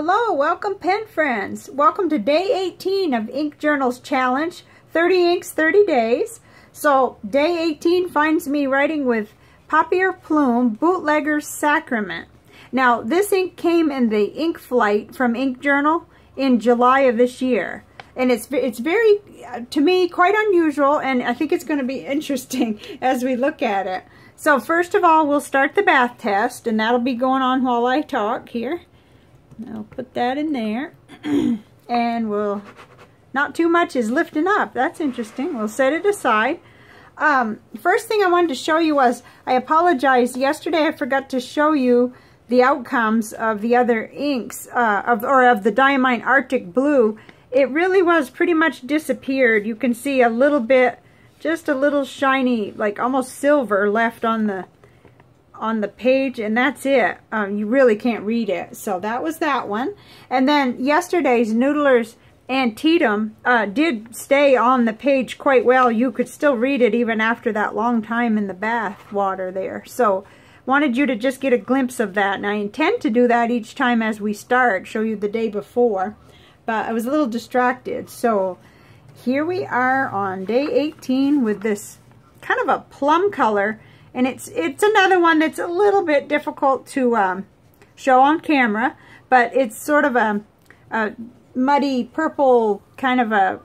Hello, welcome pen friends. Welcome to day 18 of Ink Journals Challenge, 30 inks, 30 days. So day 18 finds me writing with Papier Plume Bootlegger Sacrament. Now this ink came in the ink flight from Ink Journal in July of this year. And it's very, to me, quite unusual, and I think it's going to be interesting as we look at it. So first of all, we'll start the bath test, and that'll be going on while I talk here. I'll put that in there. And we'll, not too much is lifting up. That's interesting. We'll set it aside. First thing I wanted to show you was, I apologize, yesterday I forgot to show you the outcomes of the other inks, of the Diamine Arctic Blue. It really was pretty much disappeared. You can see a little bit, just a little shiny, like almost silver left on the page, and that's it. You really can't read it. So that was that one. And then yesterday's Noodler's Antietam did stay on the page quite well. You could still read it even after that long time in the bath water there. So wanted you to just get a glimpse of that. And I intend to do that each time as we start, show you the day before. But I was a little distracted. So here we are on day 18 with this kind of a plum color. And it's another one that's a little bit difficult to show on camera. But it's sort of a muddy purple kind of a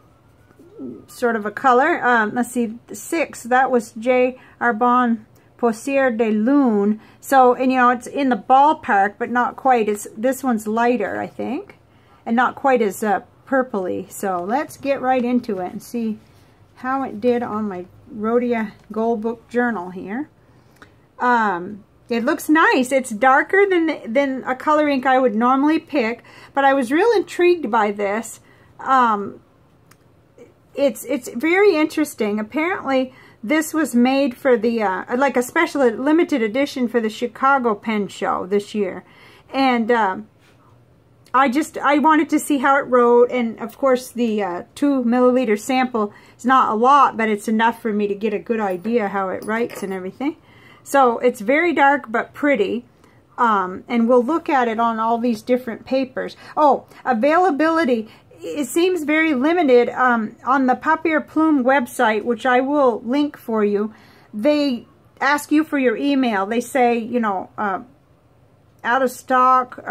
sort of a color. Let's see, 6, that was J. Arbonne Poussière de Lune. So, and you know, it's in the ballpark, but not quite. This one's lighter, I think, and not quite as purpley. So let's get right into it and see how it did on my Rhodia Gold Book Journal here. It looks nice. It's darker than a color ink I would normally pick, but I was real intrigued by this. It's very interesting. Apparently, this was made for the like a special limited edition for the Chicago Pen Show this year, and I wanted to see how it wrote, and of course the 2 milliliter sample is not a lot, but it's enough for me to get a good idea how it writes and everything. So it's very dark but pretty, and we'll look at it on all these different papers. Oh, availability, it seems very limited. On the Papier Plume website, which I will link for you, they ask you for your email. They say, you know, out of stock,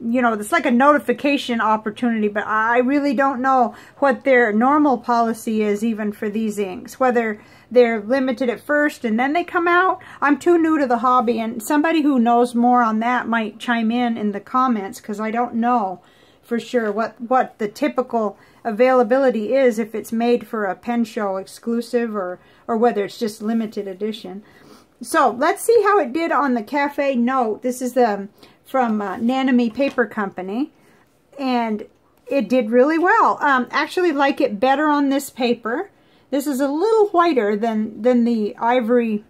you know, it's like a notification opportunity, but I really don't know what their normal policy is even for these inks, whether they're limited at first and then they come out. I'm too new to the hobby, and somebody who knows more on that might chime in the comments, because I don't know for sure what the typical availability is, if it's made for a pen show exclusive or whether it's just limited edition. So let's see how it did on the Cafe Note. This is from Nanami Paper Company, and it did really well. Actually like it better on this paper. This is a little whiter than the Ivory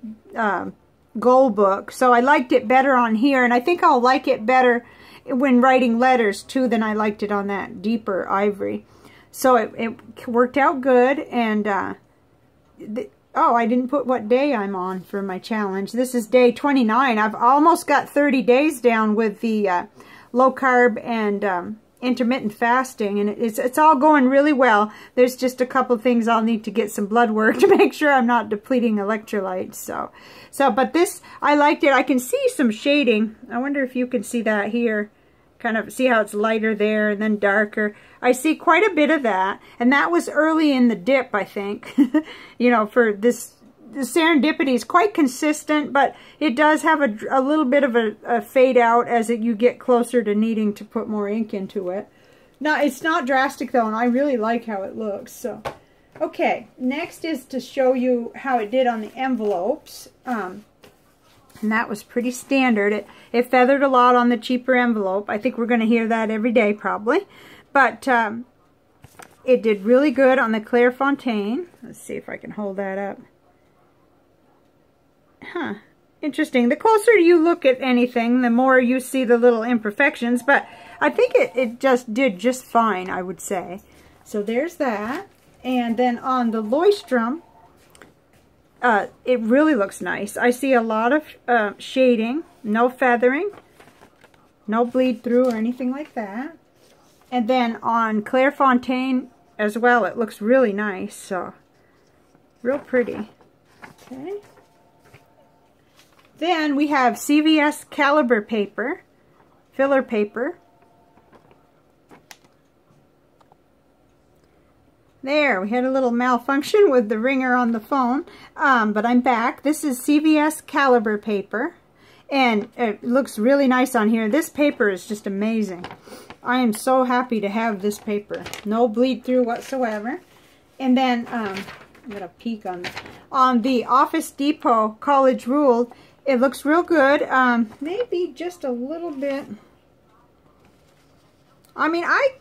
Gold Book, so I liked it better on here, and I think I'll like it better when writing letters too than I liked it on that deeper ivory. So it worked out good, and oh, I didn't put what day I'm on for my challenge. This is day 29. I've almost got 30 days down with the low carb and intermittent fasting, and it's all going really well. There's just a couple things I'll need to get some blood work to make sure I'm not depleting electrolytes. So but this, I liked it. I can see some shading. I wonder if you can see that here. Kind of see how it's lighter there and then darker. I see quite a bit of that, and that was early in the dip, I think. You know, for this, the Serendipity is quite consistent, but it does have a little bit of a fade out as you get closer to needing to put more ink into it. Now, it's not drastic though, and I really like how it looks. So, okay, next is to show you how it did on the envelopes. And that was pretty standard. It feathered a lot on the cheaper envelope. I think we're going to hear that every day probably. But it did really good on the Clairefontaine. Let's see if I can hold that up. Huh. Interesting. The closer you look at anything, the more you see the little imperfections. But I think it just did just fine, I would say. So there's that. And then on the Leuchtturm, it really looks nice. I see a lot of shading, no feathering, No bleed through or anything like that. And then on Clairefontaine as well, it looks really nice. So, real pretty. Okay. Then we have CVS caliber paper, filler paper. There, we had a little malfunction with the ringer on the phone, but I'm back. This is CVS caliber paper, and it looks really nice on here. This paper is just amazing. I am so happy to have this paper. No bleed through whatsoever. And then, I'm going to peek on the Office Depot College Ruled. It looks real good. Maybe just a little bit. I mean, I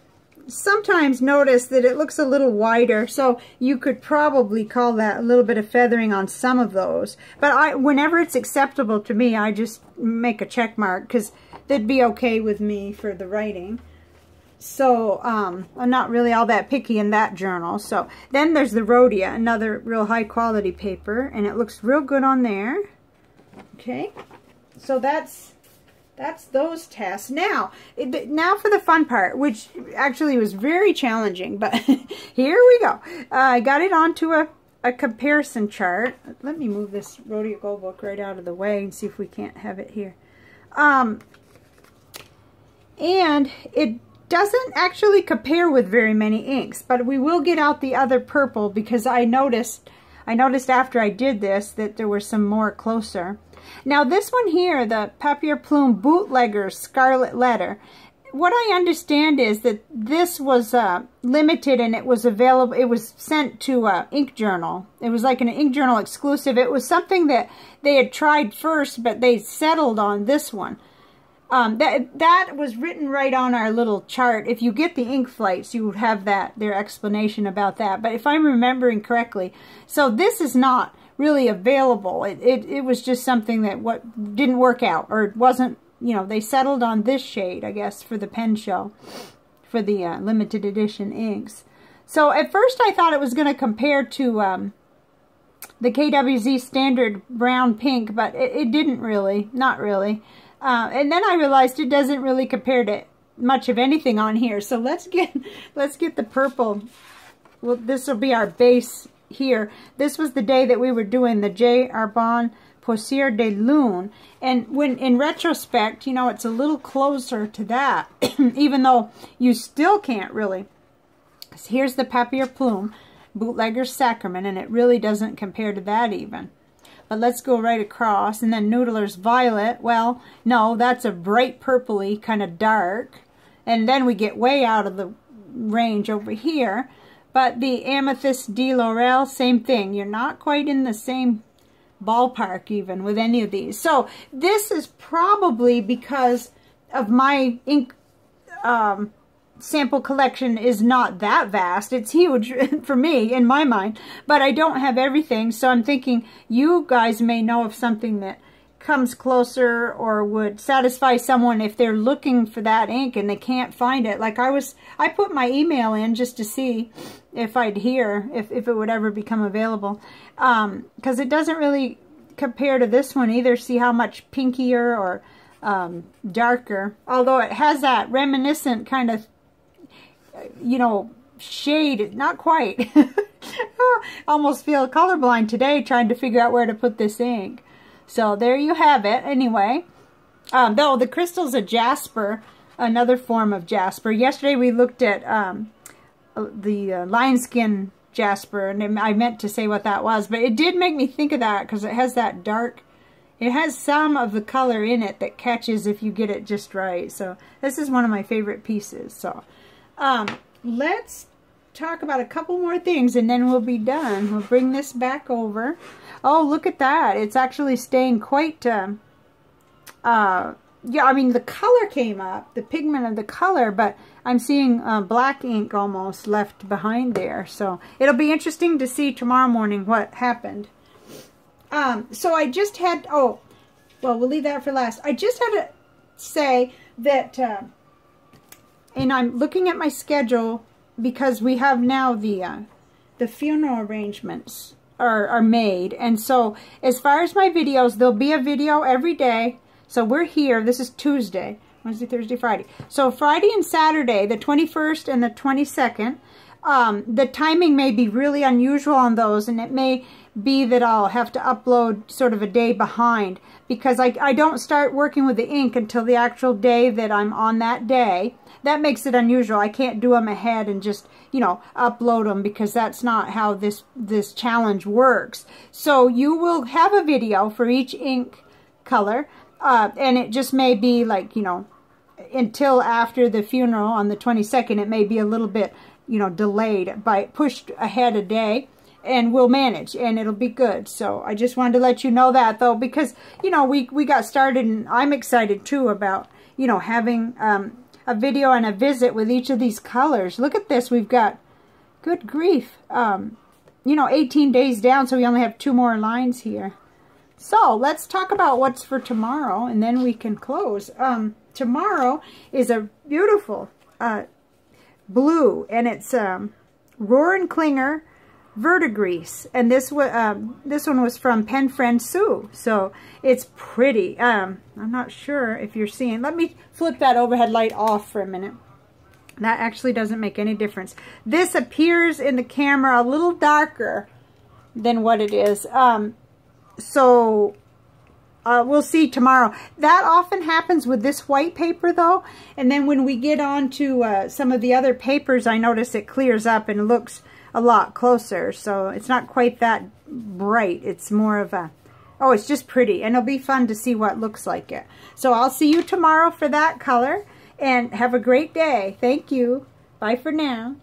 sometimes notice that it looks a little wider, so you could probably call that a little bit of feathering on some of those. But whenever it's acceptable to me, I just make a check mark because that'd be okay with me for the writing. So I'm not really all that picky in that journal. So then there's the Rhodia, another real high quality paper, and it looks real good on there. Okay, so that's those tests. Now for the fun part, which actually was very challenging, but here we go. I got it onto a comparison chart. Let me move this Rhodia Gold book right out of the way and see if we can't have it here. And it doesn't actually compare with very many inks, but we will get out the other purple because I noticed after I did this that there were some more closer. Now this one here, the Papier Plume Bootlegger Scarlet Letter, what I understand is that this was limited and it was available, it was sent to Ink Journal. It was like an Ink Journal exclusive. It was something that they had tried first, but they settled on this one. That was written right on our little chart. If you get the ink flights, you would have their explanation about that. But if I'm remembering correctly, so this is not really available. It was just something that didn't work out, or it wasn't, you know, they settled on this shade, I guess, for the pen show, for the limited edition inks. So at first I thought it was going to compare to the KWZ standard brown pink, but it didn't really, not really. And then I realized it doesn't really compare to much of anything on here. So let's get the purple. Well, this will be our base here. This was the day that we were doing the J. Arbonne Poussière de Lune, and when in retrospect, you know, it's a little closer to that, even though you still can't really. So here's the Papier Plume Bootlegger Sacrament, and it really doesn't compare to that even. But let's go right across, and then Noodler's Violet. Well, no, that's a bright purpley, kind of dark, and then we get way out of the range over here. But the Amethyst de Laurel, same thing. You're not quite in the same ballpark even with any of these. So this is probably because of my ink sample collection is not that vast. It's huge for me in my mind, but I don't have everything. So I'm thinking you guys may know of something that comes closer or would satisfy someone if they're looking for that ink and they can't find it. Like I put my email in just to see if I'd hear if it would ever become available, because it doesn't really compare to this one either. See how much pinkier or darker, although it has that reminiscent kind of, you know, shade. Not quite. Almost feel colorblind today trying to figure out where to put this ink. So there you have it. Anyway, though the crystal's a jasper, another form of jasper. Yesterday we looked at the lion skin jasper, and I meant to say what that was, but it did make me think of that because it has that dark, it has some of the color in it that catches if you get it just right. So this is one of my favorite pieces. So let's talk about a couple more things and then we'll be done. We'll bring this back over. Oh, look at that. It's actually staying quite, yeah, I mean, the color came up, the pigment of the color, but I'm seeing black ink almost left behind there. So it'll be interesting to see tomorrow morning what happened. So I just had, oh, well, we'll leave that for last. I just had to say that, and I'm looking at my schedule because we have now the funeral arrangements are made. And so as far as my videos, there'll be a video every day. So we're here, this is Tuesday. Wednesday, Thursday, Friday. So Friday and Saturday, the 21st and the 22nd, the timing may be really unusual on those, and it may be that I'll have to upload sort of a day behind, because I don't start working with the ink until the actual day that I'm on that day. That makes it unusual. I can't do them ahead and just, you know, upload them, because that's not how this challenge works. So you will have a video for each ink color, and it just may be like, you know, until after the funeral on the 22nd, it may be a little bit, you know, delayed, by pushed ahead a day, and we'll manage, and it'll be good. So I just wanted to let you know that, though, because, you know, we got started, and I'm excited too about, you know, having a video and a visit with each of these colors. Look at this. We've got, good grief, you know, 18 days down, so we only have 2 more lines here. So let's talk about what's for tomorrow, and then we can close. Tomorrow is a beautiful blue, and it's Roar and Klinger Verdigris, and this one was from Pen Friend Sue, so it's pretty. I'm not sure if you're seeing. Let me flip that overhead light off for a minute. That actually doesn't make any difference. This appears in the camera a little darker than what it is. So we'll see tomorrow. That often happens with this white paper, though, and then when we get on to some of the other papers, I notice it clears up and looks a lot closer. So it's not quite that bright. It's more of a, oh, it's just pretty, and it'll be fun to see what it looks like it. So I'll see you tomorrow for that color, and have a great day. Thank you. Bye for now.